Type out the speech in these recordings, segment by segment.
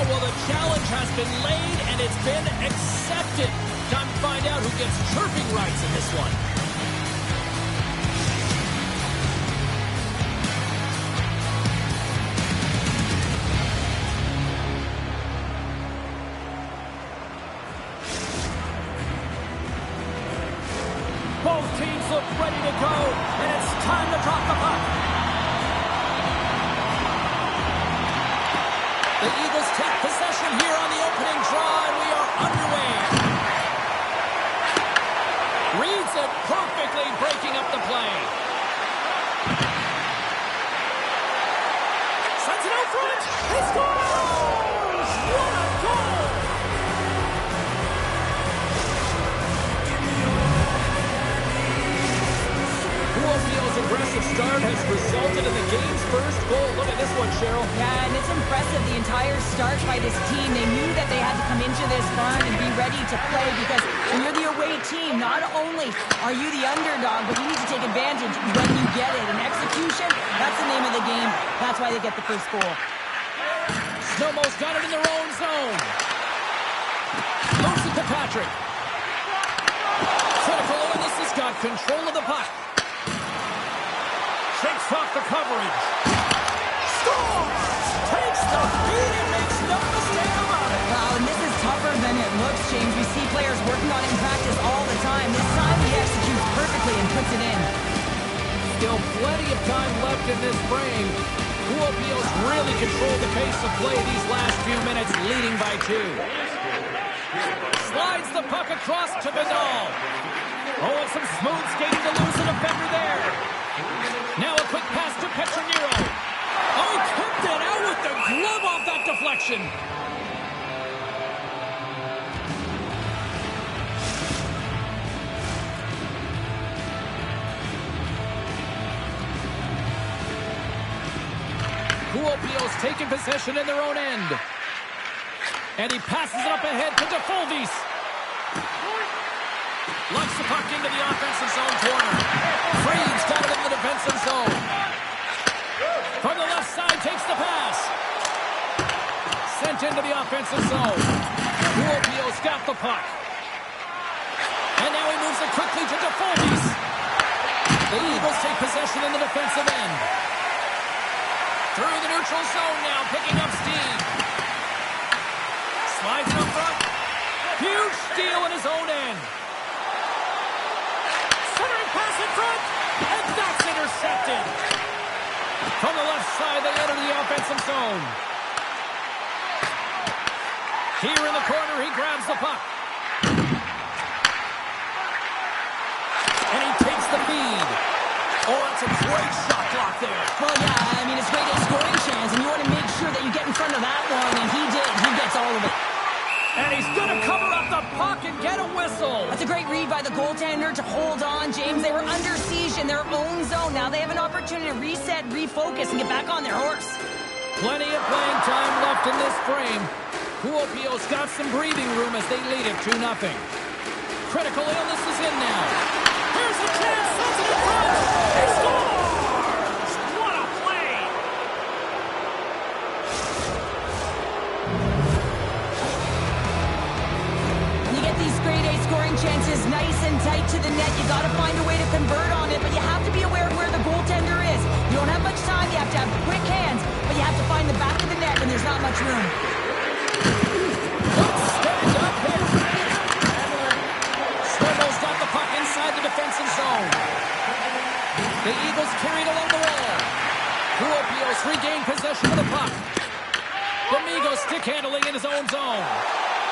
well, the challenge has been laid and it's been accepted. Time to find out who gets chirping rights in this one. Both teams look ready to go, and it's time to drop the puck. The Eagles take possession here on the opening draw, and we are underway. Reads it perfectly, breaking up the play. Sends it out front. He scores! What a goal! PuistoKemistit aggressive start has resulted in the game's first goal. Look at this one, Cheryl. Yeah, and it's impressive, the entire start by this team. They knew that they had to come into this barn and be ready to play because when you're the away team, not only are you the underdog, but you need to take advantage when you get it. And execution, that's the name of the game. That's why they get the first goal. Znojmo's got it in their own zone. Moves it to Patrick. Critical illness has got control of the puck. Shakes off the coverage. Scores! Takes the feed and makes no mistake about it. Wow, and this is tougher than it looks, James. We see players working on it in practice all the time. This time he executes perfectly and puts it in. Still plenty of time left in this frame. PuistoKemistit really controlled the pace of play these last few minutes, leading by 2. Slides the puck across to Vidal. Oh, and some smooth skating to lose a defender there. Now a quick pass to Petronero. Oh, he tipped it out with the glove off that deflection. PuistoKemistit taking possession in their own end. And he passes it up ahead to DeFulvis. Locks the puck into the offensive zone corner. Freed's got it in the defensive zone. From the left side, takes the pass. Sent into the offensive zone. PuistoKemistit got the puck. And now he moves it quickly to DeFulvis. The Eagles take possession in the defensive end. Through the neutral zone now, picking up steam. Slides it up front. Huge steal in his own end. Centering pass in front. And that's intercepted. From the left side, they enter the offensive zone. Here in the corner, he grabs the puck. And he takes the feed. Oh, that's a great shot block there. Well, yeah, I mean, it's great at scoring chance, and you want to make sure that you get in front of that one, and he did. He gets all of it. And he's going to cover up the puck and get a whistle. That's a great read by the goaltender to hold on, James. They were under siege in their own zone. Now they have an opportunity to reset, refocus, and get back on their horse. Plenty of playing time left in this frame. PuistoKemistit got some breathing room as they lead it 2-0. Critical illness is in now. Here's a chance. Sends it in front. He scores! What a play! You get these grade A scoring chances nice and tight to the net. You got to find a way to convert on it, but you have to be aware of where the goaltender is. You don't have much time. You have to have quick hands, but you have to find the back of the net, and there's not much room. Stand up here. Snowball's got the puck inside the defensive zone. The Eagles carried along the wall. PuistoKemistit regained possession of the puck. Domingo stick handling in his own zone.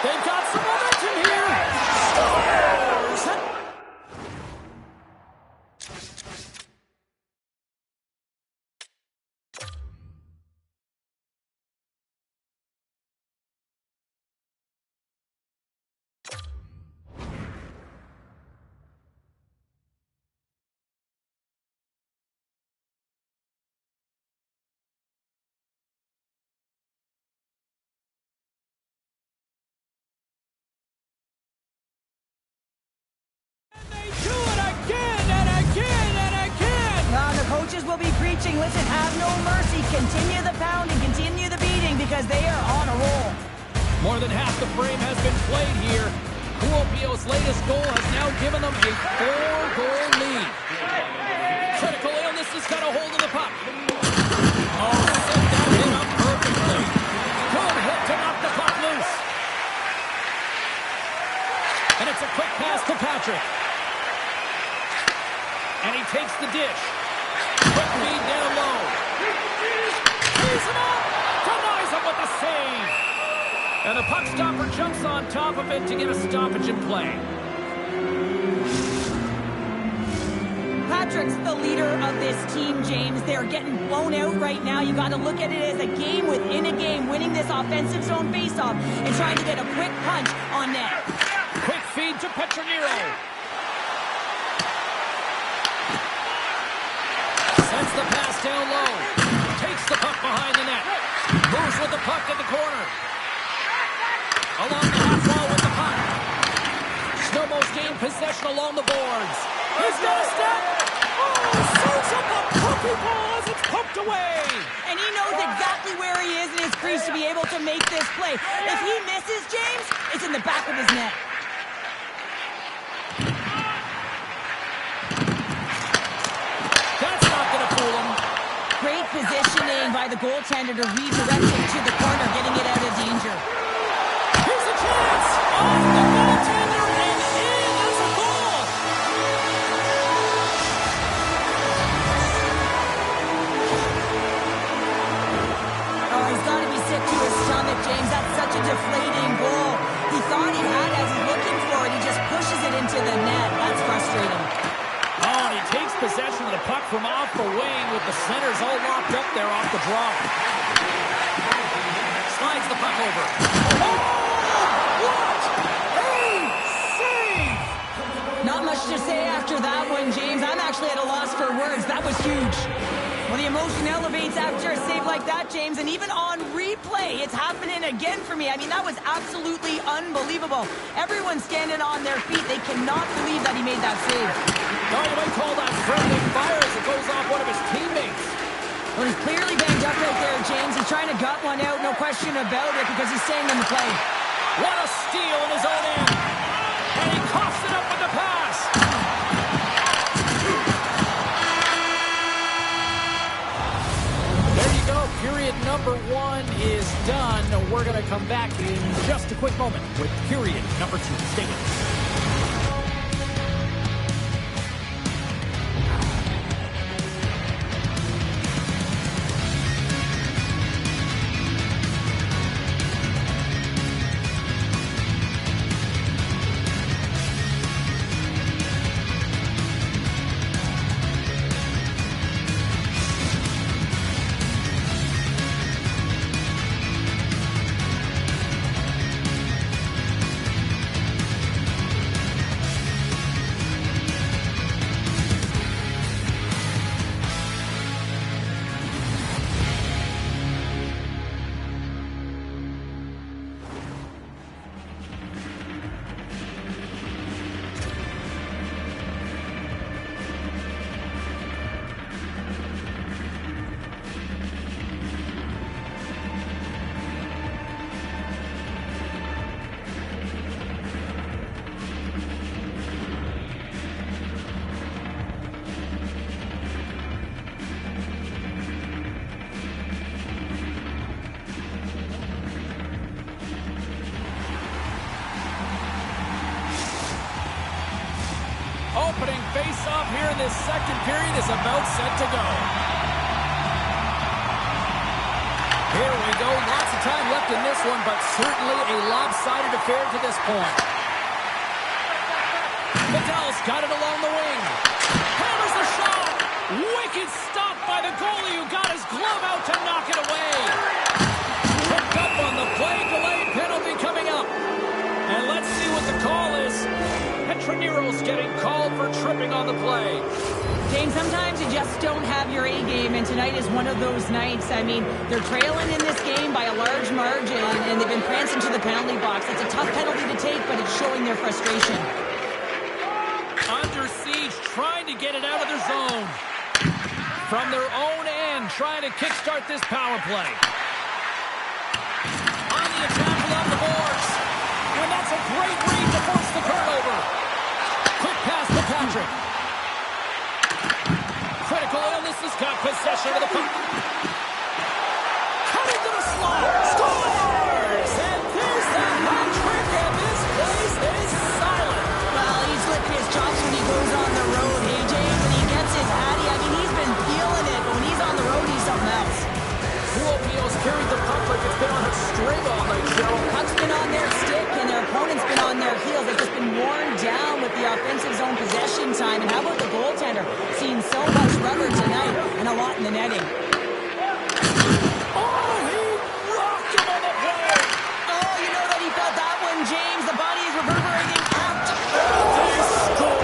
They've got some momentum here. Scores! coaches will be preaching, listen, have no mercy. Continue the pounding, continue the beating, because they are on a roll. More than half the frame has been played here. Kuopio's latest goal has now given them a 4-goal lead. Critical illness has got a hold of the puck. Oh, set that hit up perfectly. Good hit to knock the puck loose. And it's a quick pass to Patrick. And he takes the dish. Quick feed down low. He's him up. Denies him with the save. And the puck stopper jumps on top of it to get a stoppage in play. Patrick's the leader of this team, James. They're getting blown out right now. You got to look at it as a game within a game, winning this offensive zone faceoff and trying to get a quick punch on net. Quick feed to Petronero. Sends the pass down low. Takes the puck behind the net. Moves with the puck in the corner. Along the half wall with the puck. Znojmo's gained possession along the boards. He's got a step. Oh, serves up the puppy ball as it's pumped away. And he knows exactly where he is in his crease to be able to make this play. If he misses, James, it's in the back of his net. That's not going to fool him. Great positioning by the goaltender to redirect it to the corner, getting it out of danger. Here's a chance. Off the goaltender and in as a goal. Oh, he's got to be sick to his stomach, James. That's such a deflating goal. He thought he had as he's looking for it. He just pushes it into the net. That's frustrating. Oh, and he takes possession of the puck from off the wing with the centers all locked up there off the draw. Slides the puck over. Oh, what a save! Not much to say after that one, James. I'm actually at a loss for words. That was huge. Well, the emotion elevates after a save like that, James, and even on replay, it's happening again for me. I mean, that was absolutely unbelievable. Everyone's standing on their feet. They cannot believe that he made that save. Oh, you might call that friendly fire as it goes off one of his teammates. Well, he's clearly banged up right there, James. He's trying to gut one out, no question about it, because he's staying in the play. What a steal in his own end. And he coughs it up with the pass. There you go. Period number 1 is done. We're going to come back in just a quick moment with period number 2. Stay with us. Opening face-off here in this second period is about set to go. Here we go. Lots of time left in this one, but certainly a lopsided affair to this point. Vidal's got it along the wing. Hammers the shot. Wicked stop by the goalie who got his glove out to knock it away. Picked up on the play. Delay penalty coming up. And let's see what the call is. Petronero's getting called for tripping on the play. James, sometimes you just don't have your A game, and tonight is one of those nights. I mean, they're trailing in this game by a large margin, and they've been prancing to the penalty box. It's a tough penalty to take, but it's showing their frustration. Under siege, trying to get it out of their zone. From their own end, trying to kickstart this power play. On the attack along the boards. And that's a great read to force the turnover. Quick pass to Patrick. Critical illness has got possession of the puck. Cut into the slot. Scores! And there's the hat trick, and this place is silent. Well, he's licking his chops when he goes on the road. Hey, James, when he gets his hattie, I mean, he's been feeling it, but when he's on the road, he's something else. Kuopio's carried the puck like it's been on a string all night, Cheryl. Puck's been on their stick, and their opponent's been on their heels. They've just been worn down with the offensive zone possession time. And how about the goaltender? Seeing so much rubber tonight and a lot in the netting. Oh, he rocked him on the play. Oh, you know that he felt that one, James. The body is reverberating out. They score.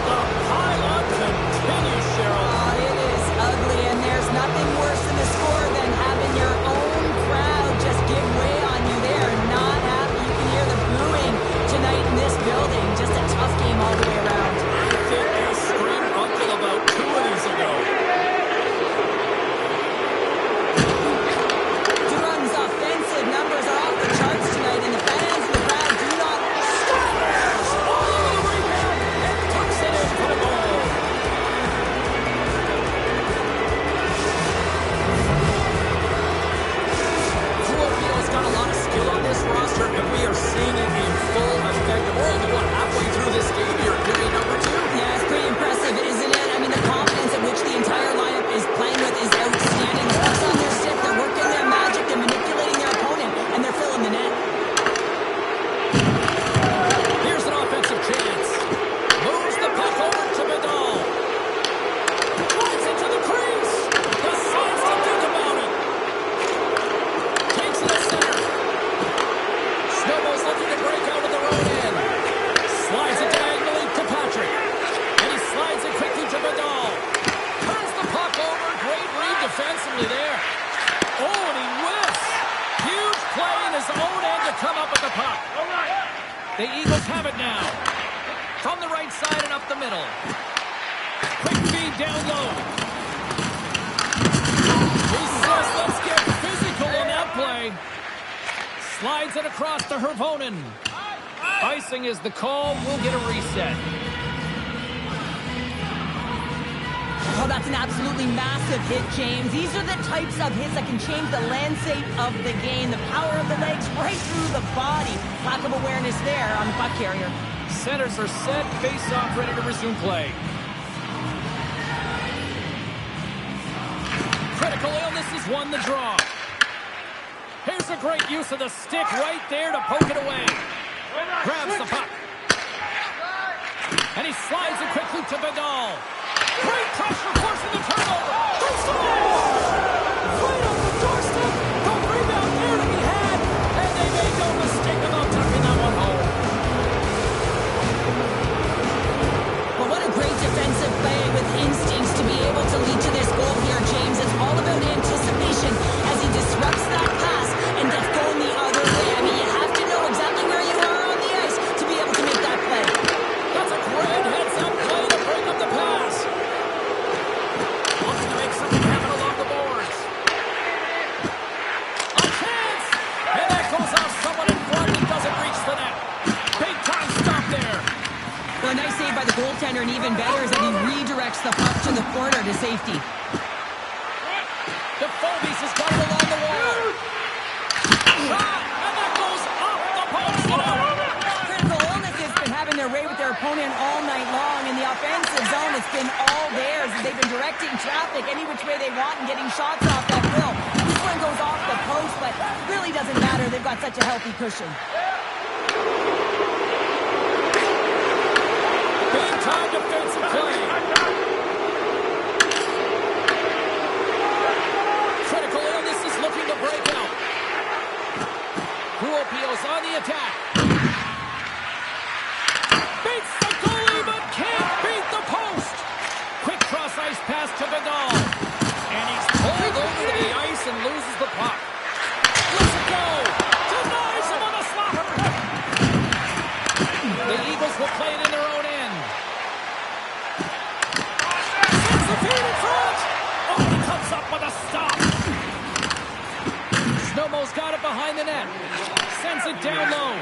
The pile-up continues, Cheryl. Oh, it is ugly, and there's nothing worse in the score than having your own crowd just give way on you. They are not happy. You can hear the booing tonight in this building. Just a tough game all the way around. I think they screamed uncle about 2 innings ago. Durham's offensive numbers are off the charts tonight, and the fans in the crowd do not stop. Oh, the rebound, and tucks it in for the goal. Kuopio's got a lot of skill on this roster, and we are seeing it in full effect. We're only, halfway through this game here, period number 2. Yeah, it's pretty impressive, isn't it? I mean, the confidence at which the entire lineup is playing with is outstanding. The puck's on their stick, they're working their magic, they're manipulating their opponent, and they're filling the net. Here's an offensive chance. Moves the puck over to Vidal. Drives it to the crease. Decides to think about it. Takes it to center. Snowball's looking to break out of their own end. Slides it diagonally to Patrick. And he slides it quickly to Vidal. Turns the puck over. Great read defensively there. Oh, and he whiffs. Huge play in his own end to come up with the puck. The Eagles have it now. From the right side and up the middle. Quick feed down low. He says, let's get physical on that play. Slides it across to Hervonen. Icing is the call. We'll get a reset. Oh, that's an absolutely massive hit, James. These are the types of hits that can change the landscape of the game. The power of the legs right through the body. Lack of awareness there on the puck carrier. Centers are set. Face-off ready to resume play. Critical illness has won the draw. Here's a great use of the stick right there to poke it away. Grabs the puck. And he slides it quickly to Vidal. Great pressure, forcing the turnover. They score! Right on the doorstep. The rebound there to be had. And they made no mistake about tucking that one home. Well, what a great defensive play with instincts to be able to lead to this goal here, James. It's all about anticipation as he disrupts that pass and gets going the other way. I mean, you have to know exactly where you are on the ice to be able to make that play. That's a great heads-up play to break up the pass. Looking to make something happen along the boards. A chance! And that goes off someone in front. He doesn't reach the net. Big-time stop there. Well, a nice save by the goaltender, and even better is that he redirects the puck to the corner to safety. The Fobies has got it along the wall. Shot! And that goes off the post. Critical illness has been having their way with their opponent all night long. In the offensive zone, it's been all theirs. They've been directing traffic any which way they want and getting shots off that grill. This one goes off the post, but really doesn't matter. They've got such a healthy cushion. Big-time defensive play. Critical illness is looking to break out. Kuopio's on the attack. Beats the goalie, but can't beat the post. Quick cross-ice pass to Vidal. And he's pulled over to the ice and loses the puck. Lets it go. Denies him on a slapper. The Eagles will play it in their own end. Sends the feed in front. Znojmo's got it behind the net. Sends it down low.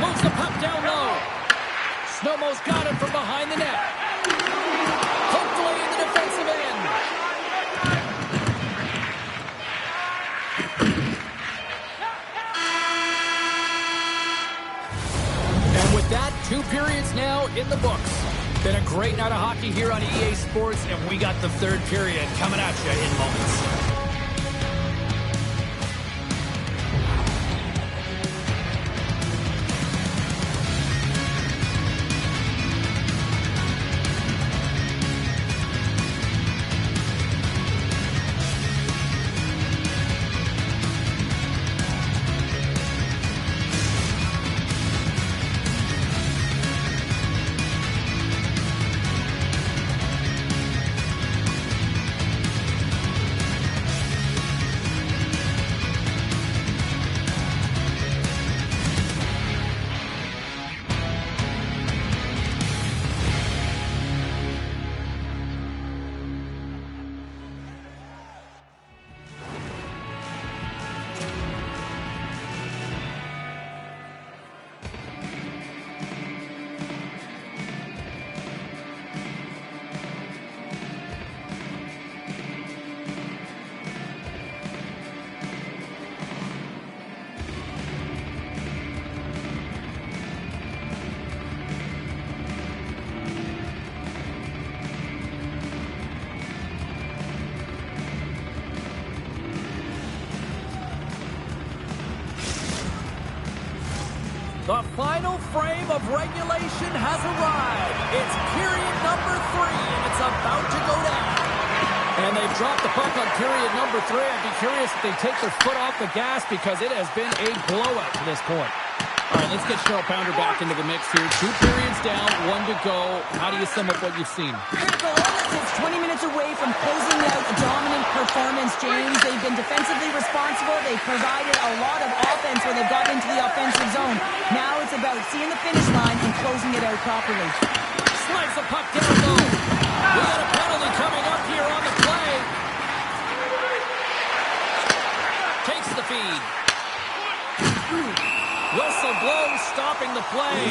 Moves the puck down low. Znojmo's got it from behind the net. Poked away in the defensive end. And with that, 2 periods now in the books. Been a great night of hockey here on EA Sports, and we got the 3rd period coming at you in moments. The final frame of regulation has arrived. It's period number 3, and it's about to go down. And they've dropped the puck on period number 3. I'd be curious if they take their foot off the gas because it has been a blowout to this point. All right, let's get Cheryl Pounder back into the mix here. 2 periods down, 1 to go. How do you sum up what you've seen? Critical. It's 20 minutes away from closing out a dominant performance, James. They've been defensively responsible. They've provided a lot of offense where they've gotten into the offensive zone. Now it's about seeing the finish line and closing it out properly. Slides the puck down low. We got a penalty coming up here on the play. Takes the feed. Whistle blows, stopping the play.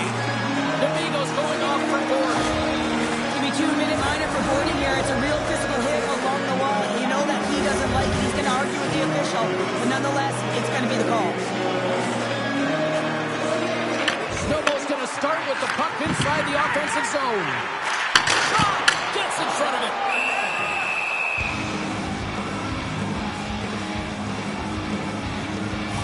Domingo's going off for boarding. Give me 2-minute minor for boarding here. It's a real physical hit along the wall. You know that he doesn't like it. He's going to argue with the official. But nonetheless, it's going to be the call. Snowball's going to start with the puck inside the offensive zone. Gets in front of it.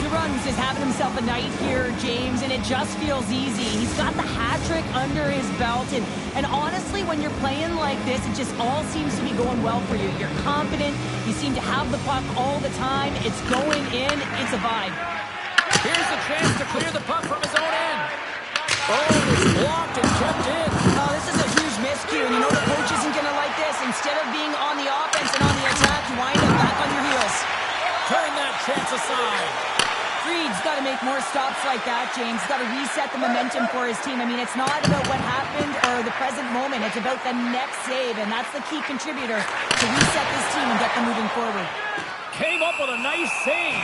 Runs is having himself a night here, James, and it just feels easy. He's got the hat trick under his belt, and honestly, when you're playing like this, it just all seems to be going well for you. You're confident, you seem to have the puck all the time, it's going in, it's a vibe. Here's a chance to clear the puck from his own end. Oh, it's blocked and kept in. Oh, this is a huge miscue, and you know the coach isn't going to like this. Instead of being on the offense and on the attack, you wind up back on your heels. Turn that chance aside. Freed's got to make more stops like that, James. He's got to reset the momentum for his team. I mean, it's not about what happened or the present moment. It's about the next save, and that's the key contributor to reset this team and get them moving forward. Came up with a nice save.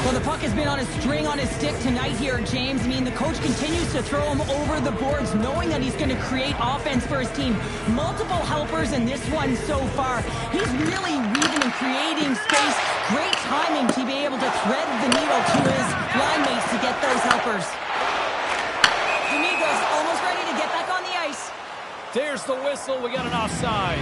Well, the puck has been on a string on his stick tonight here, James. I mean, the coach continues to throw him over the boards, knowing that he's going to create offense for his team. Multiple helpers in this one so far. He's really weaving and creating space. Great timing to be able to thread the needle to his line mates to get those helpers. Domingo's almost ready to get back on the ice. There's the whistle. We got an offside.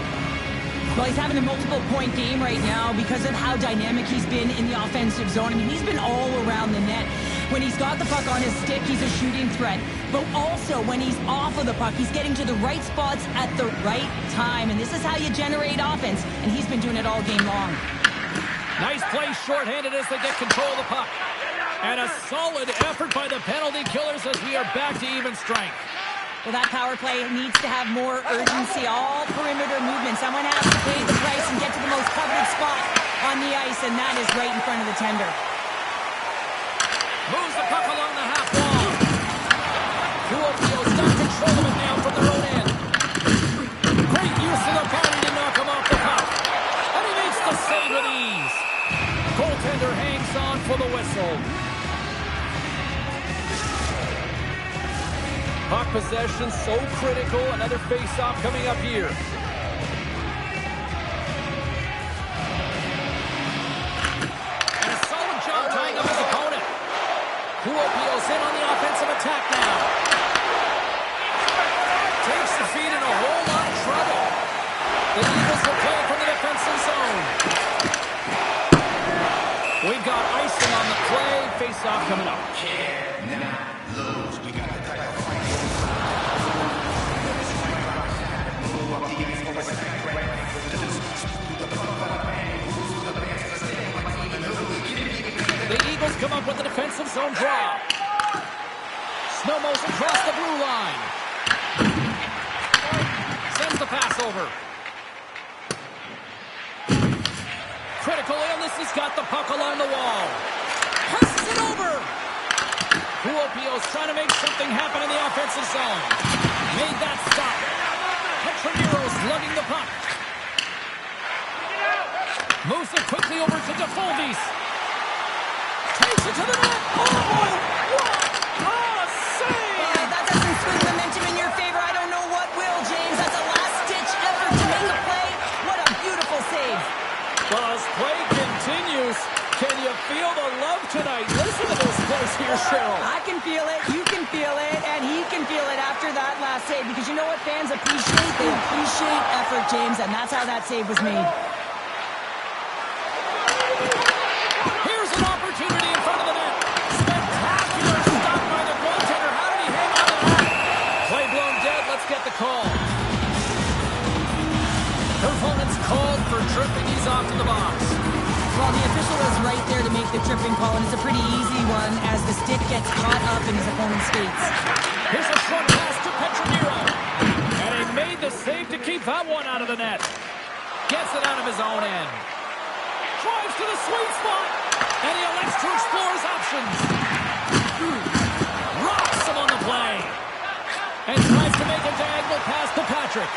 Well, he's having a multiple-point game right now because of how dynamic he's been in the offensive zone. I mean, he's been all around the net. When he's got the puck on his stick, he's a shooting threat. But also, when he's off of the puck, he's getting to the right spots at the right time. And this is how you generate offense. And he's been doing it all game long. Nice play shorthanded as they get control of the puck. And a solid effort by the penalty killers as we are back to even strength. Well, that power play needs to have more urgency. All perimeter movement. Someone has to pay the price and get to the most coveted spot on the ice, and that is right in front of the tender. Moves the puck along the half wall. Duopio's got control of it now from their own end. goaltender hangs on for the whistle. Puck possession so critical. Another face-off coming up here. And a solid job tying up his opponent. Petosen on the offensive attack now. Takes the feed in a whole lot of trouble. The Eagles will play it from the defensive zone. We've got icing on the play. Face-off coming up. The Eagles come up with the defensive zone draw. Znojmo's across the blue line. Sends the pass over. Critical illness has got the puck along the wall. Passes it over. Petosen's trying to make something happen in the offensive zone. Made that stop. Petroniro's lugging the puck. Moves it quickly over to DeFolvis. Takes it to the net. Oh, boy. What a save. That doesn't swing momentum in your favor. I don't know what will, James. That's a last-ditch effort to make a play. What a beautiful save. Well, as play continues, can you feel the love tonight? Listen to those plays here, Cheryl. I can feel it, you can feel it, and he can feel it after that last save. Because you know what fans appreciate? They appreciate effort, James, and that's how that save was made. Here's an opportunity in front of the net. Spectacular stop by the goaltender. How did he hang on to that? Play blown dead. Let's get the call. Opponent's called for tripping. He's off to the box. Well, the official was right there to make the tripping call, and it's a pretty easy one as the stick gets caught up in his opponent's skates. Here's a short pass to Petroniro. And he made the save to keep that one out of the net. Gets it out of his own end. Drives to the sweet spot. And he elects to explore his options. Rocks him on the play. And tries to make a diagonal pass to Patrick.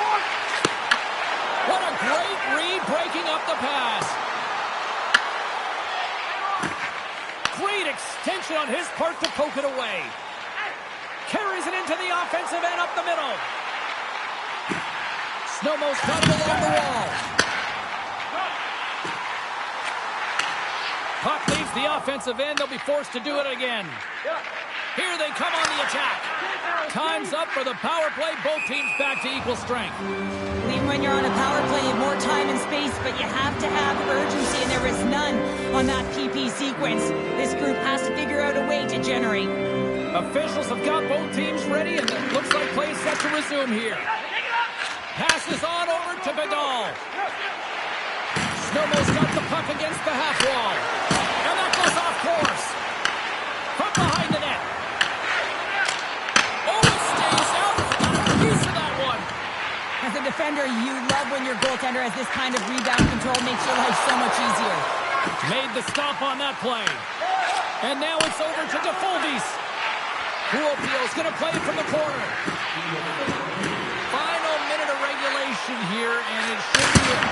What a great read, breaking up the pass. Great extension on his part to poke it away. Carries it into the offensive end up the middle. Znojmo's got it along the wall. Puck leaves the offensive end. They'll be forced to do it again. Here they come on the attack. Time's up for the power play. Both teams back to equal strength. Even when you're on a power play, you have more time and space, but you have to have urgency, and there is none on that PP sequence. This group has to figure out a way to generate. Officials have got both teams ready, and it looks like play is set to resume here. Passes on over to Vidal. Znojmo's got the puck against the half wall. And that goes off course. From behind the net. Oh, it stays out. Got a piece of that one. As a defender, you love when your goaltender has this kind of rebound control. Makes your life so much easier. Made the stop on that play. And now it's over to DeFolvis. Petosen's going to play it from the corner. Final minute of regulation here, and it should be it.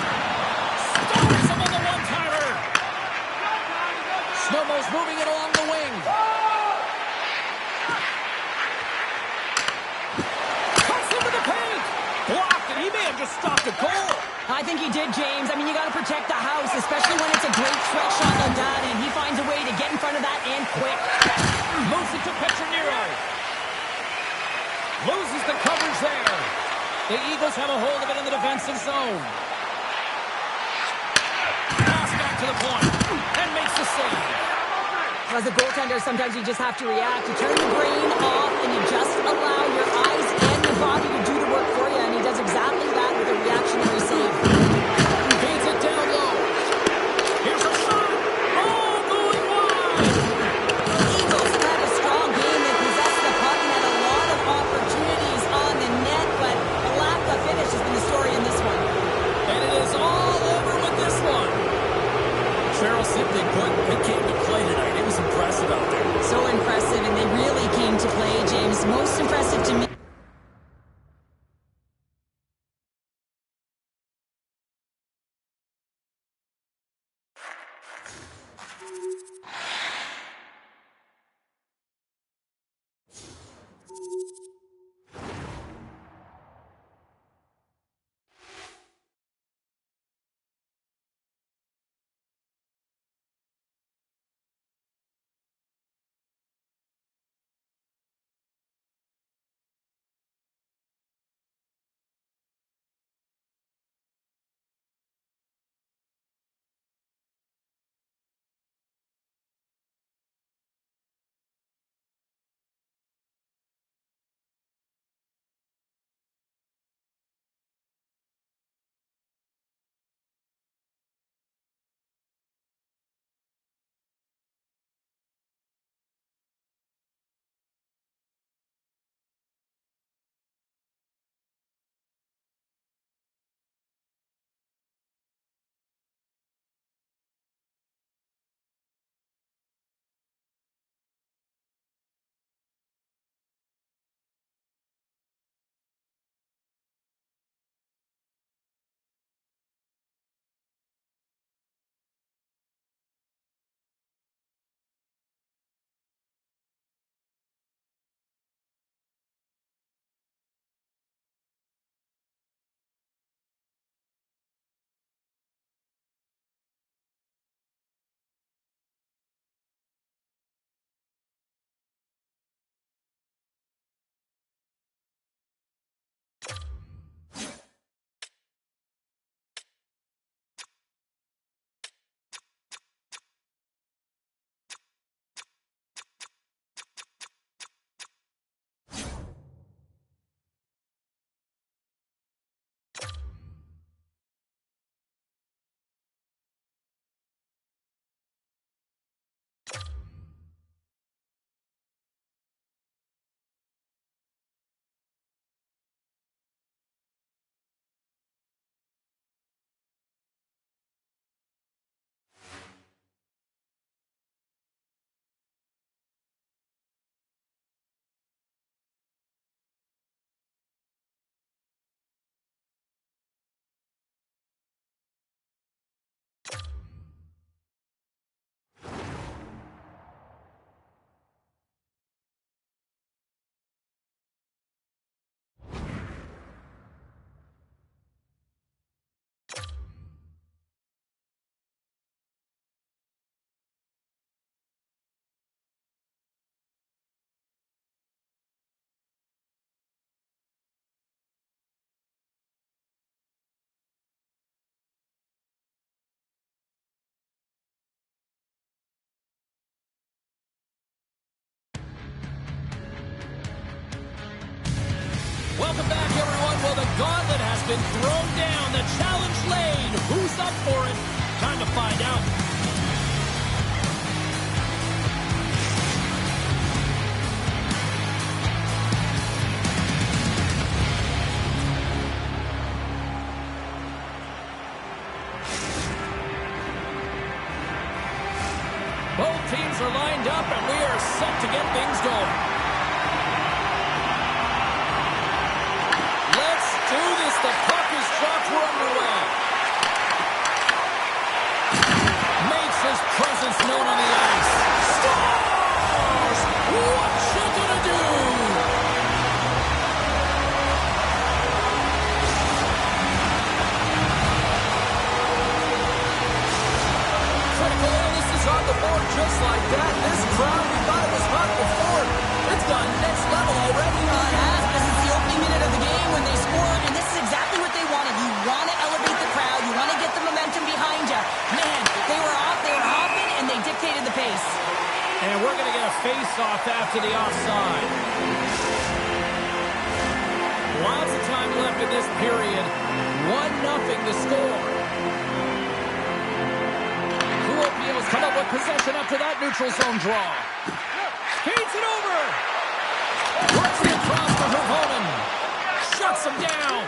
Stops him on the one-timer. Znojmo's moving it along the wing. Cuts into the paint. Blocked it. He may have just stopped a goal. I think he did, James. I mean, you got to protect the house, especially when it's a great stretch shot like that, and he finds a way to get in front of that and quick. Moves it to Petroniro. Loses the coverage there. The Eagles have a hold of it in the defensive zone. Pass back to the point and makes the save. As a goaltender, sometimes you just have to react. You turn the brain off and you just allow your eyes and your body to do the work for you, and he does exactly that with a reactionary save. Feeds it down low. Here's a shot. Oh, going wide. Eagles had a strong game. They possessed the puck and had a lot of opportunities on the net, but the lack of finish has been the story in this one. And it is all over with this one. Cheryl, simply put, they came to play tonight. It was impressive out there. So impressive, and they really came to play, James. Most impressive to me. Welcome back, everyone. Well, the gauntlet has been thrown down. The challenge laid. Who's up for it? Time to find out. Both teams are lined up, and we are set to get things going. Do this. The puck is dropped. We're underway. Makes his presence known on the ice. Scores! What you gonna do? Critical illness is on the board just like that. This crowd, we thought it was hot before. It's gone next level already. This is the opening minute of the game when they scored, and this is exactly what they wanted. You want to elevate the crowd. You want to get the momentum behind you. Man, they were off, they were hopping, and they dictated the pace. And we're going to get a face-off after the offside. Lots of time left in this period. 1-0 the score. Kuopio's come up with possession after that neutral zone draw. Skates it over. Works it across to Hervonen. Shuts him down.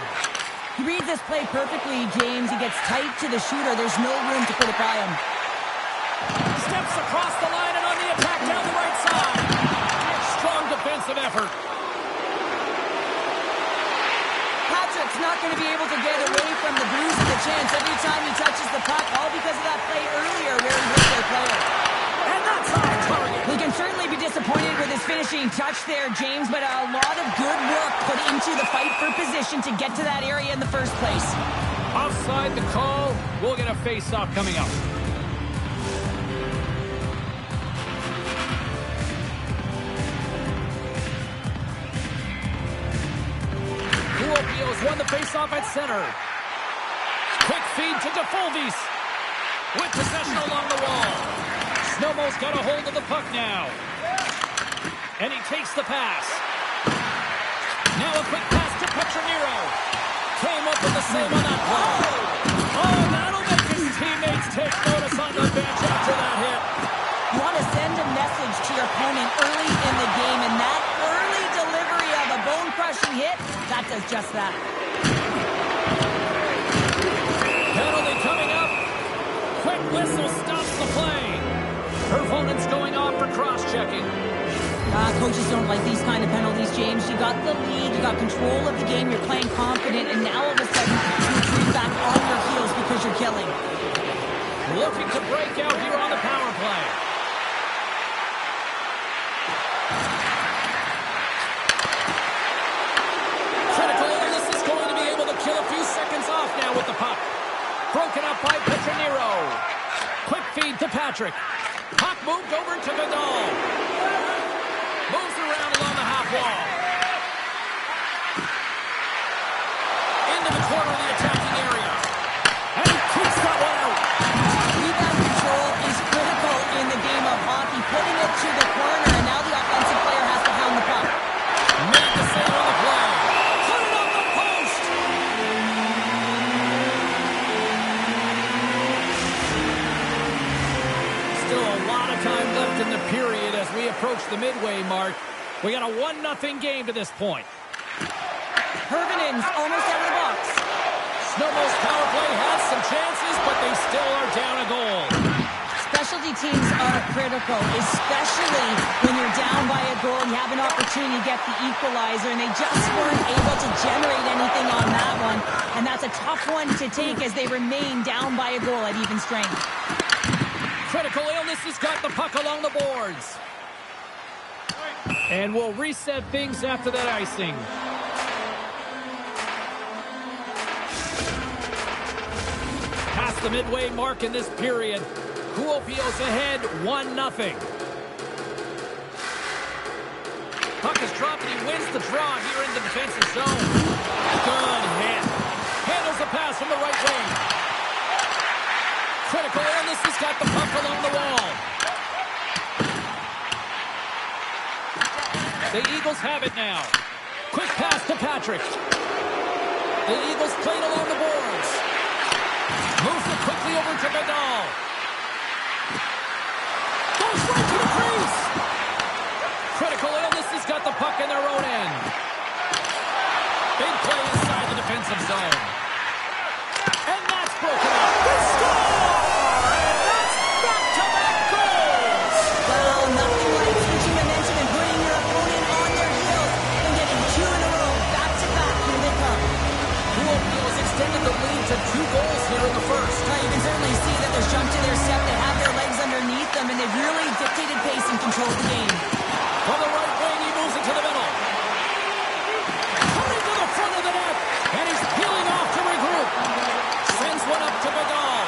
He reads this play perfectly, James. He gets tight to the shooter. There's no room to put it by him. Steps across the line and on the attack down the right side. Strong defensive effort. Patrick's not going to be able to get away from the bruise of the chance every time he touches the puck, all because of that play earlier where he hit their player. touch there, James, but a lot of good work put into the fight for position to get to that area in the first place. Offside the call. We'll get a face-off coming up. Kuopio's won the face-off at center. Quick feed to DeFulvis. With possession along the wall. Znojmo's got a hold of the puck now. And he takes the pass. Now a quick pass to Petronero. Came up with the save on that play. Oh, that'll make his teammates take notice on the bench after that hit. You want to send a message to your opponent early in the game, and that early delivery of a bone-crushing hit, that does just that. Penalty coming up. Quick whistle stops the play. Her opponent's going off for cross-checking. Coaches don't like these kind of penalties, James. You got the lead, you got control of the game, you're playing confident, and now all of a sudden you retreat back on your heels because you're killing. Looking to break out here on the power play. Critical illness is going to be able to kill a few seconds off now with the puck. Broken up by Petronero. Quick feed to Patrick. Puck moved over to Vidal. Moves around along the half wall. Into the corner of the attacking area. And he keeps that one out. Rebound control is critical in the game of hockey. Putting it to the corner, and now the offensive player has to hound the puck. Made the save on the play. Put it on the post. Still a lot of time left in the period as we approach the midway mark. We got a 1-0 game to this point. Hervenen's almost out of the box. Znojmo's power play has some chances, but they still are down a goal. Specialty teams are critical, especially when you're down by a goal and you have an opportunity to get the equalizer, and they just weren't able to generate anything on that one. And that's a tough one to take as they remain down by a goal at even strength. Critical illness has got the puck along the boards. And we'll reset things after that icing. Past the midway mark in this period. Kuopio's ahead 1-0. Puck is dropped and he wins the draw here in the defensive zone. Good hit. Handles the pass from the right wing. Critical illness has got the puck along the wall. The Eagles have it now. Quick pass to Patrick. The Eagles played along the boards. Moves it quickly over to Vidal. Goes right to the crease. Critical illness has got the puck in their own end. Big play inside the defensive zone. And that's broken up. They score! And that's back-to-back goals! Well, nothing like switching momentum and putting your opponent on their heels and getting two in a row, back-to-back. Here they come. Kuopio's extended the lead to 2 goals here in the first. Now, you can certainly see that there's jump to their step. They have their legs underneath them, and they've really dictated pace and controlled the game. From the right wing, he moves it to the middle. Coming to the front of the net, and he's peeling off to regroup. Sends one up to Vidal.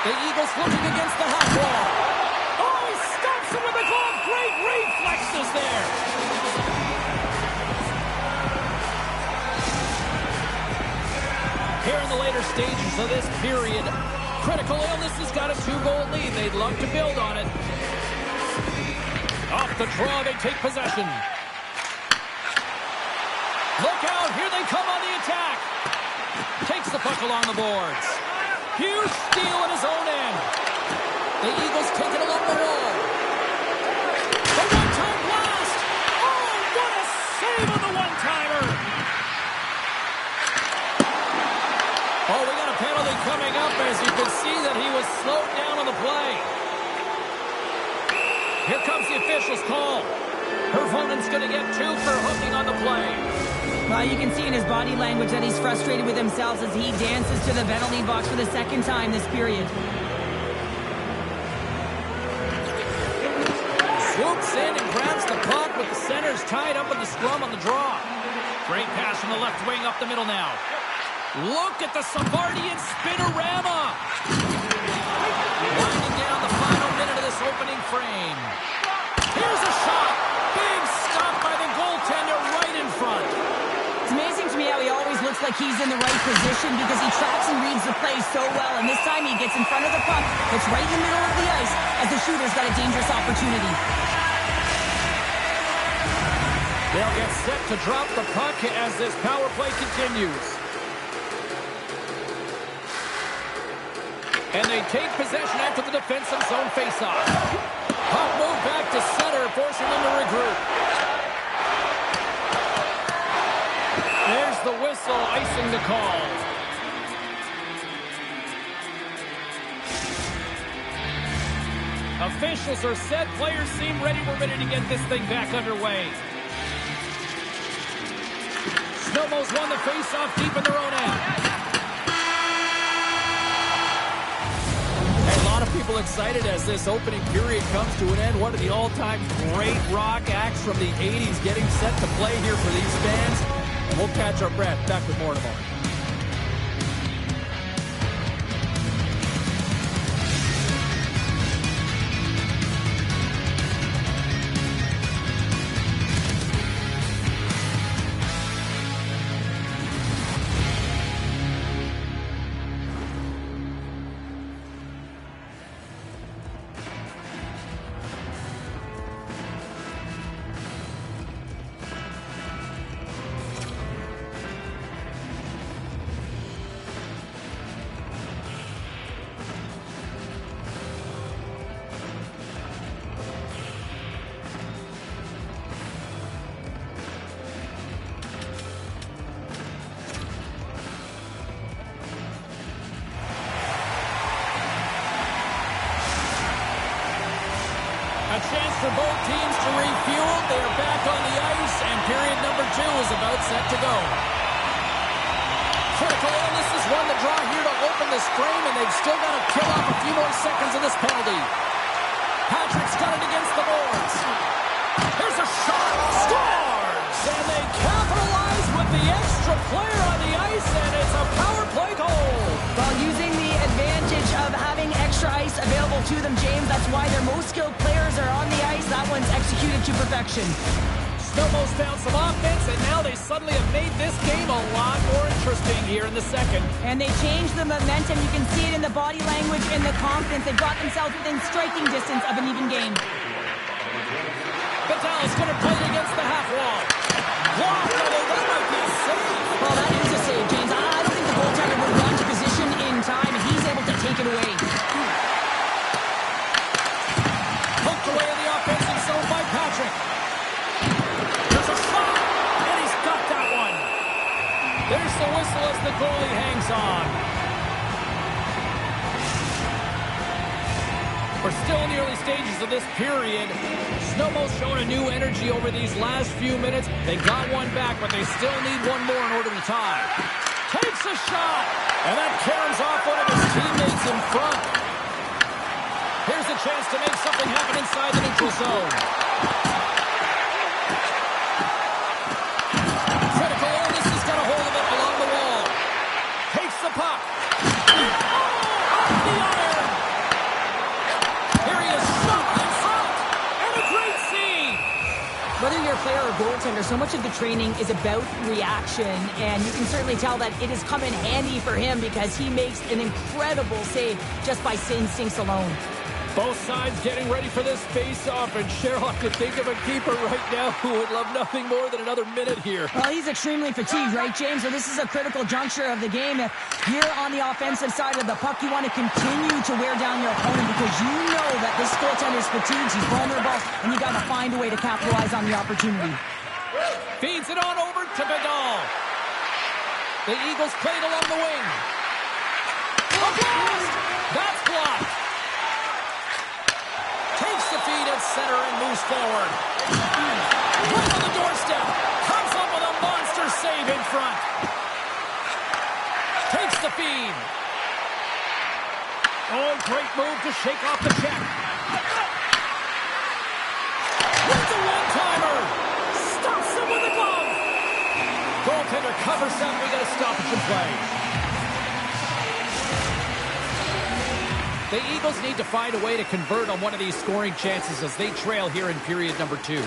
The Eagles looking against the half wall. Oh, he stops him with the glove. Great reflexes there. Here in the later stages of this period, Critical illness has got a 2-goal lead. They'd love to build on it. Off the draw, they take possession. Look out, here they come on the attack. Takes the puck along the boards. Huge steal at his own end. The Eagles take it along the wall. The one-time blast. Oh, what a save on the one-timer. Oh, we got a penalty coming up as you can see that he was slowed down on the play. Here comes the official's call. Her opponent's going to get 2 for hooking on the play. Well, you can see in his body language that he's frustrated with himself as he dances to the penalty box for the second time this period. Swoop Floats in and grabs the puck, but the center's tied up in the scrum on the draw. Great pass from the left wing up the middle now. Look at the Savardian spinorama. Winding down the final minute of this opening frame. Here's a shot. Big stop by the goaltender right in front. It's amazing to me how he always looks like he's in the right position because he tracks and reads the play so well. And this time he gets in front of the puck. It's right in the middle of the ice as the shooter's got a dangerous opportunity. They'll get set to drop the puck as this power play continues. And they take possession after the defensive zone faceoff. Puck move back to center, forcing them to regroup. There's the whistle, icing the call. Officials are set. Players seem ready. We're ready to get this thing back underway. Znojmo's won the face-off deep in their own end. A lot of people excited as this opening period comes to an end. One of the all-time great rock acts from the 80s getting set to play here for these fans. And we'll catch our breath. Back with more in a moment. A chance for both teams to refuel. They are back on the ice, and period number 2 is about set to go. Critical illness has won the draw here to open this frame, and they've still got to kill off a few more seconds of this penalty. Patrick's got it against the boards. Here's a shot. Scores! And they capitalize with the extra player on the ice, and it's a power play goal. Well, using the advantage of having extra ice available to them, James, that's why their most skilled players are on the ice. That one's executed to perfection. Znojmo's found some offense, and now they suddenly have made this game a lot more interesting here in the second. And they changed the momentum. You can see it in the body language and the confidence. They got themselves within striking distance of an even game. Petosen's going to play it against the half wall. Blocked, although that might be a save. Well, that is a save, James. I don't think the goaltender would have gone to position in time, and he's able to take it away. Hooked away in the offensive zone by Patrick. There's a shot, and he's got that one. There's the whistle as the goalie hangs on. We're still in the early stages of this period. Znojmo's shown a new energy over these last few minutes. They got one back, but they still need one more in order to tie. Takes a shot, and that carries off one of his teammates in front. Here's a chance to make something happen inside the neutral zone. Critical illness has got a hold of it along the wall. Takes the puck. Off the iron. Here he is, shot in front, and a great save. Whether you're a player or goaltender, so much of the training is about reaction, and you can certainly tell that it has come in handy for him because he makes an incredible save just by instincts alone. Both sides getting ready for this face-off, and Sherlock could think of a keeper right now who would love nothing more than another minute here. Well, he's extremely fatigued, right, James? So this is a critical juncture of the game. If you're on the offensive side of the puck, you want to continue to wear down your opponent because you know that this goaltender is fatigued, he's vulnerable, and you got to find a way to capitalize on the opportunity. Feeds it on over to Vidal. The Eagles played along the wing. A blast! That's blocked. Takes the feed at center and moves forward. Right on the doorstep. Comes up with a monster save in front. Takes the feed. Oh, great move to shake off the check. goaltender covers up. We got a stoppage in play. The Eagles need to find a way to convert on one of these scoring chances as they trail here in period number 2.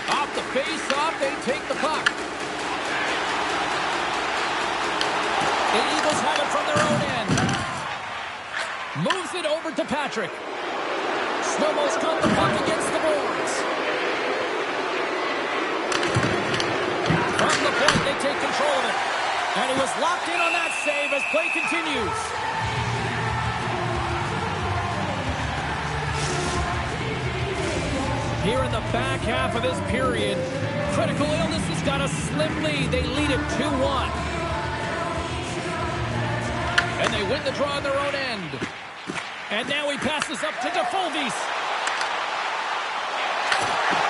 Off the face-off, they take the puck. The Eagles have it from their own end. Moves it over to Patrick. Znojmo's got the puck against the boards. From the point, they take control of it. And he was locked in on that save as play continues. Here in the back half of this period, critical illness has got a slim lead. They lead it 2-1. And they win the draw on their own end. And now he passes up to DeFulvis.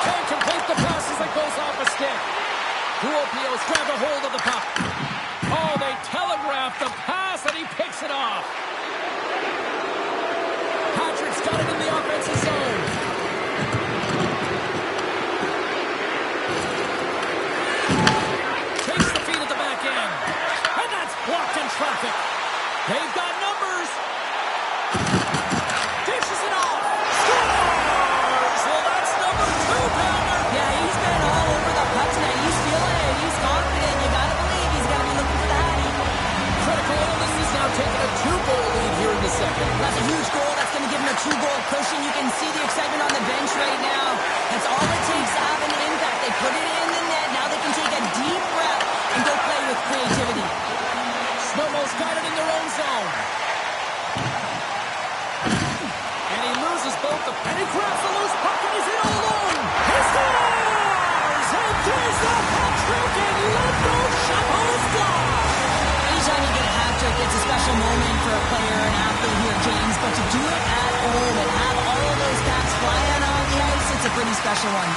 Can't complete the pass as it goes off a stick. Kuopio's grabbed a hold of the puck. Oh, they telegraphed the pass, and he picks it off. Patrick's got it in the offensive zone. Takes the feed at the back end. And that's blocked in traffic. They've got numbers. Dishes it off. Scores! Well, that's number 2-pounder. Yeah, he's been all over the puck tonight. He's feeling it. He's confident. You gotta believe he's gotta be looking for the hattie. Critical illness is now taking a 2-goal lead here in the second. That's a huge goal. That's going to give him a 2-goal cushion. You can see the excitement on the bench right now. That's all it takes to have an impact. They put it in the net. Now they can take a deep breath and go play with creativity. Znojmo's got it in their own zone. And he loses both the... And he grabs the loose puck and he's in all alone. He scores! And there's the hat-trick and Lefko Chapeau's fly. Anytime you get a hat-trick, it's a special moment for a player and athlete here, James. But to do it at home and have all of those caps flying on the ice, it's a pretty special one.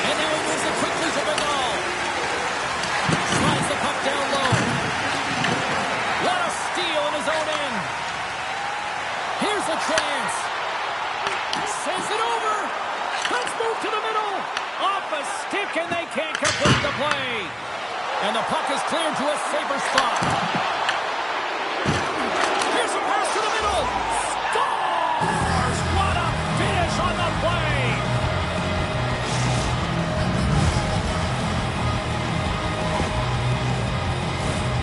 And now he moves it quickly to Vidal. Slides the puck down low. What a steal in his own end. Here's a chance. Sends it over. Let's move to the middle. Off a stick, and they can't complete the play. And the puck is cleared to a safer spot. Here's a pass to the middle. Scores! What a finish on the play.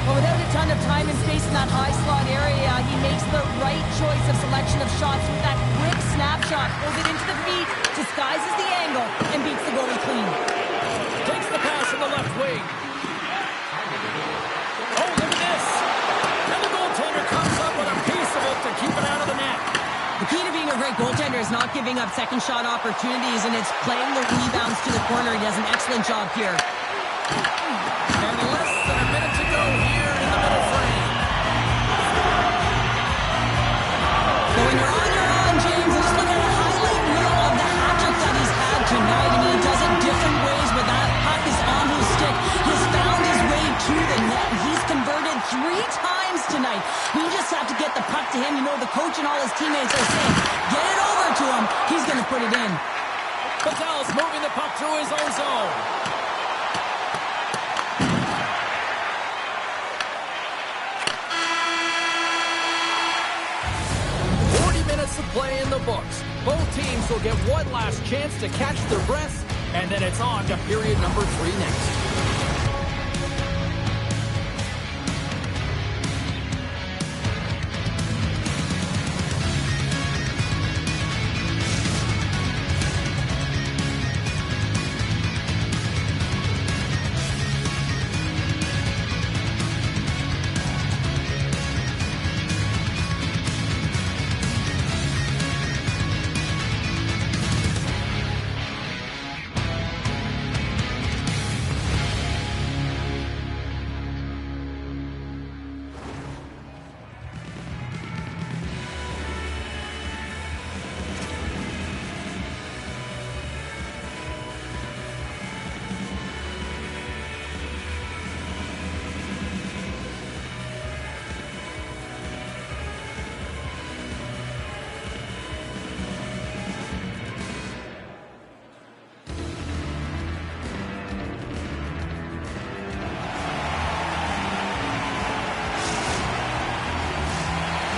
Well, without a ton of time and space in that high slot area, he makes the right choice of selection of shots with that quick snapshot. Pulls it into the feet, disguises the angle, and beats the goalie clean. Takes the pass from the left wing. Oh, look at this. And the goaltender comes up with a piece of it to keep it out of the net. The key to being a great goaltender is not giving up second shot opportunities, and it's playing the rebounds to the corner. He does an excellent job here. And less than a minute to go here in the middle frame. So when you're on, James, and just look at a highlight reel of the hat-trick that he's had tonight. I mean, he does it different ways where that puck is on his stick. He's found his way to the net. He's converted 3 times tonight. We just have to get the puck to him. You know, the coach and all his teammates are saying, get it over to him. He's going to put it in. Patel's moving the puck through his own zone. To play in the books. Both teams will get one last chance to catch their breaths, and then it's on to period number 3 next.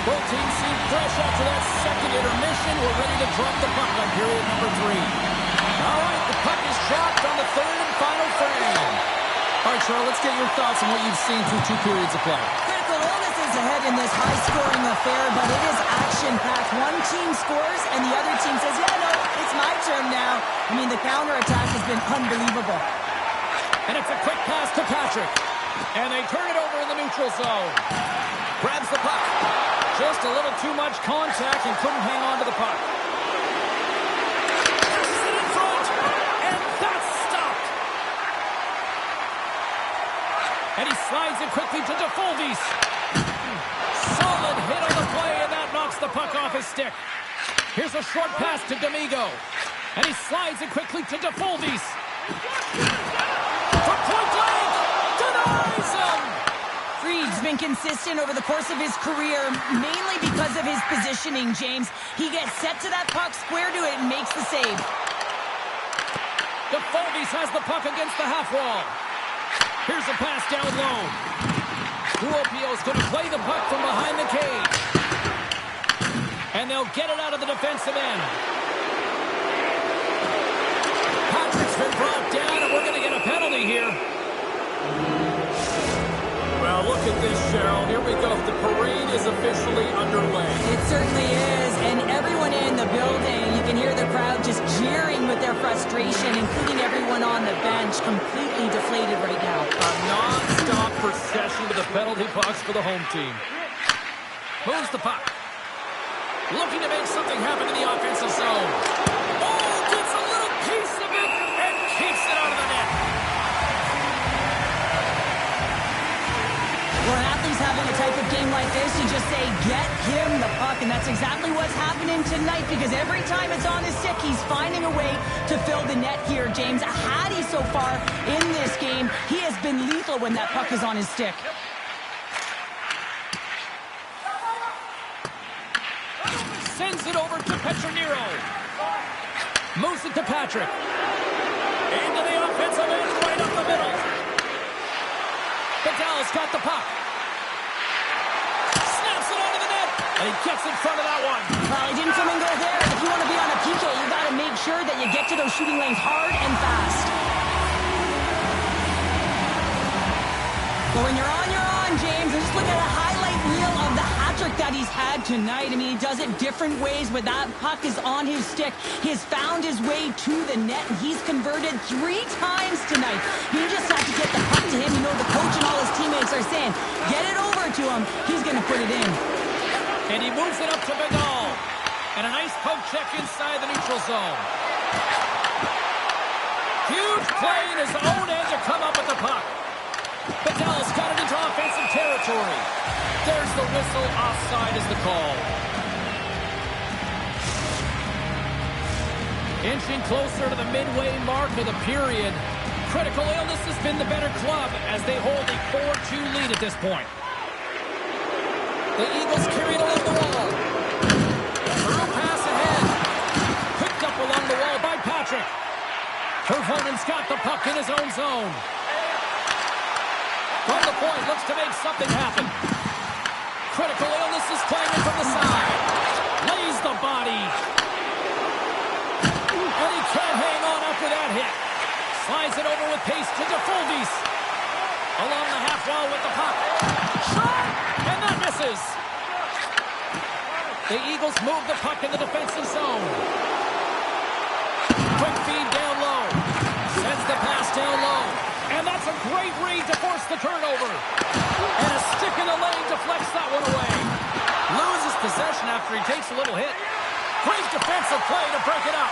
Both teams seem fresh after that second intermission. We're ready to drop the puck on period number 3. All right, the puck is dropped on the third and final frame. All right, Charles, let's get your thoughts on what you've seen through 2 periods of play. Critical illness is ahead in this high-scoring affair, but it is action-packed. One team scores, and the other team says, yeah, no, it's my turn now. I mean, the counterattack has been unbelievable. And it's a quick pass to Patrick. And they turn it over in the neutral zone. Grabs the puck. Just a little too much contact and couldn't hang on to the puck. Passes it in front. And that's stopped. And he slides it quickly to DeFulvis. Solid hit on the play, and that knocks the puck off his stick. Here's a short pass to D'Amigo. And he slides it quickly to DeFulvis. From point blank, denies him! Fried's been consistent over the course of his career, mainly because of his positioning, James. He gets set to that puck, square to it, and makes the save. DeFulvis has the puck against the half wall. Here's a pass down low. Ruopio's going to play the puck from behind the cage. And they'll get it out of the defensive end. Patrick's been brought down, and we're going to get a penalty here. Well, look at this, Cheryl. Here we go. The parade is officially underway. It certainly is, and everyone in the building, you can hear the crowd just jeering with their frustration, including everyone on the bench, completely deflated right now. A non-stop procession to the penalty box for the home team. Moves the puck. Looking to make something happen in the offensive zone. Oh, gets a little piece of it and keeps it out of the net. When athletes having a type of game like this, you just say, get him the puck, and that's exactly what's happening tonight, because every time it's on his stick, he's finding a way to fill the net here, James. Hattie so far in this game, he has been lethal when that puck is on his stick. Sends it over to Petronero. Moves it to Patrick. Into the offensive end, right up the middle. Bedell's got the puck. Snaps it onto the net. And he gets in front of that one. Well, he didn't come and go there. If you want to be on a PK, you got to make sure that you get to those shooting lanes hard and fast. But when you're on, James. And just look at a highlight reel of the hat-trick that he's had tonight. I mean, he does it different ways where that puck is on his stick. He has found his way to the net, and he's converted 3 times tonight. He just had to get the puck to him. You know, the coach and all his teammates are saying, get it over to him. He's going to put it in. And he moves it up to Bedell. And a nice poke check inside the neutral zone. Huge play in his own end to come up with the puck. Bedell's got it into offensive territory. There's the whistle. Offside is the call. Inching closer to the midway mark of the period. Critical illness has been the better club as they hold a 4-2 lead at this point. The Eagles carried along the wall. Through pass ahead. Picked up along the wall by Patrick. Pervonen's got the puck in his own zone. From the point, looks to make something happen. Critical illness is playing it from the side. Lays the body. And he can't hang on after that hit. Slides it over with pace to DeFulvis. Along the half wall with the puck. Shot! And that misses. The Eagles move the puck in the defensive zone. Quick feed down low. Sends the pass down low. And that's a great read to force the turnover. And a stick in the lane deflects that one away. Loses possession after he takes a little hit. Great defensive play to break it up.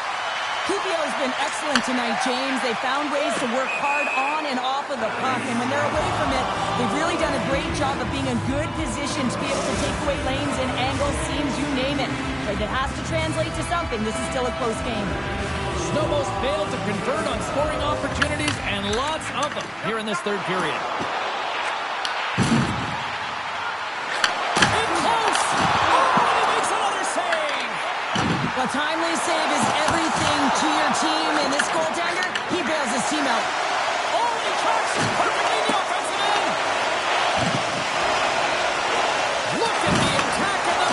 PPO's been excellent tonight, James. They found ways to work hard on and off of the puck, and when they're away from it, they've really done a great job of being in good position to be able to take away lanes and angles, seams, you name it. But it has to translate to something. This is still a close game. Snowballs failed to convert on scoring opportunities, and lots of them here in this third period. In close! Oh, he makes another save! A timely save is everything to your team, and this goaltender, he bails his team out. Oh, he cuts perfectly in the offensive end! Look at the attack in the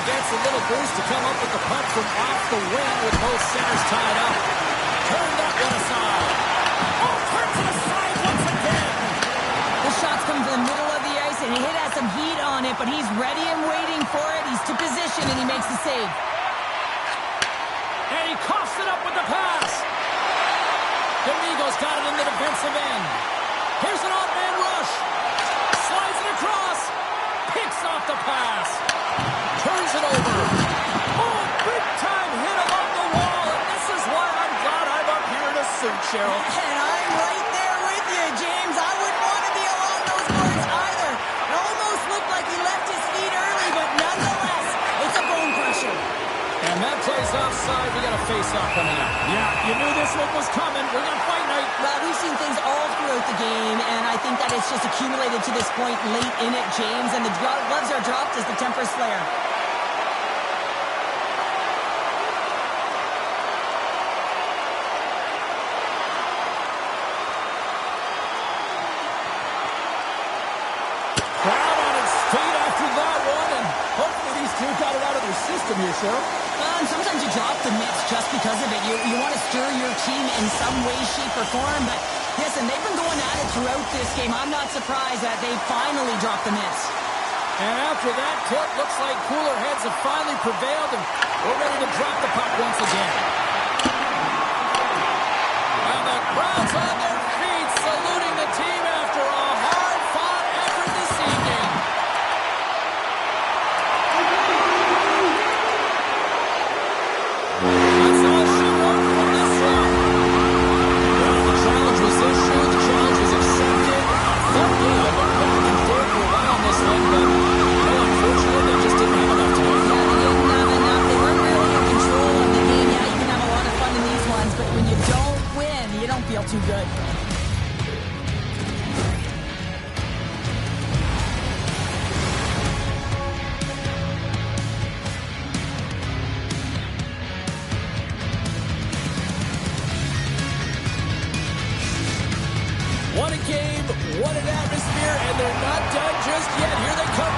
gets a little boost to come up with the puck from off the wing with both centers tied up. Turn that one aside. Oh, turns it aside once again. The shots come to the middle of the ice, and he has some heat on it, but he's ready and waiting for it. He's to position, and he makes the save. And he coughs it up with the pass. Domingo's got it in the defensive end. Here's an odd-man rush. Slides it across. Picks off the pass. Turns it over. Oh, big-time hit along the wall. And this is why I'm glad I'm up here to suit, Cheryl. And I'm right there with you, James. I wouldn't want to be along those boards either. It almost looked like he left his feet early, but nonetheless, it's a bone crusher. And that plays offside. We got a face-off coming up. Yeah, you knew this one was coming. We're going to fight night. Well, we've seen things all throughout the game, and I think that it's just accumulated to this point late in it, James, and the gloves are dropped as the temper slayer. Crowd on its feet after that one, and hopefully these two got it out of their system here, Cheryl. And sometimes you drop the mitts just because of it. You want to stir your team in some way, shape, or form. But listen, they've been going at it throughout this game. I'm not surprised that they finally dropped the mitts. And after that tip, looks like cooler heads have finally prevailed, and we're ready to drop the puck once again. And the crowd's on their feet, saluting the team after a hard-fought effort this evening. That's all she wrote from this one. Well, the challenge was issued, the challenge was accepted. Thought they had looked back and forth for a while on this one, but unfortunately, they just didn't have enough time. Yeah, they didn't have enough. They weren't really in control of the game. Yeah, you can have a lot of fun in these ones, but when you don't win, you don't feel too good. What a game, what an atmosphere, and they're not done just yet. Here they come